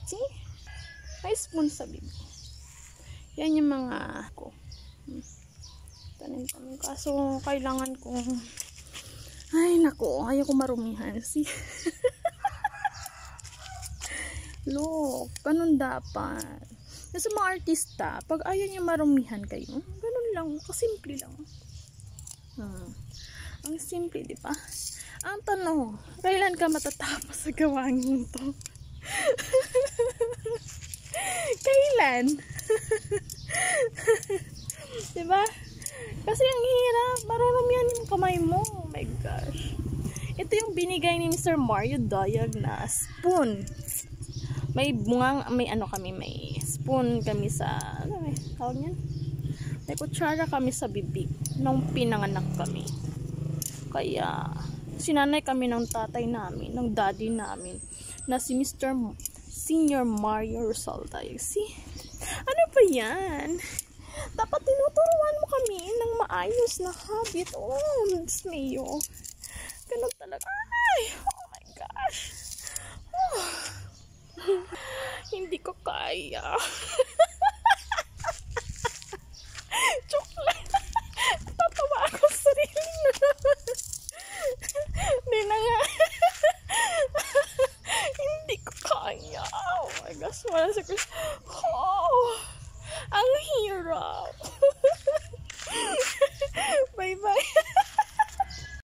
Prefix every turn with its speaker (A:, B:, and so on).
A: See? May spoon sa bibig. Yan yung mga ko. Tanim-tanim. Kaso, kailangan kong ay, nako. Ayaw ko marumihan. See? Look. Ganun dapat. Sa mga artista, pag ayaw nyo marumihan kayo, ganun lang. Kasimple lang. Ang simple, di ba? Ang tanong, kailan ka matatapos sa gawain to? Kailan? Diba? Kasi ang hirap, marurumihan yung kamay mo. Oh my gosh. Ito yung binigay ni Mr. Mario Diag na spoon. May bungang, may ano kami, may spoon kami sa, ano eh, tawag niyan? May kutsara kami sa bibig nung pinanganak kami. Kaya, sinanay kami ng tatay namin, ng daddy namin, na si Mr. Senior Mario Rosalda. See? Ano ba yan? Dapat tinuturuan mo kami ng maayos na habit. Oh, Diyos mio. Ganun talaga. Ay, oh my gosh. Oh. Hindi ko kaya. Joke lang. Tatawa ako sa sarili na. Hindi na nga. Hindi ko kaya. Oh my gosh. Wala sa Chris. Oh, ang hirap. Bye bye.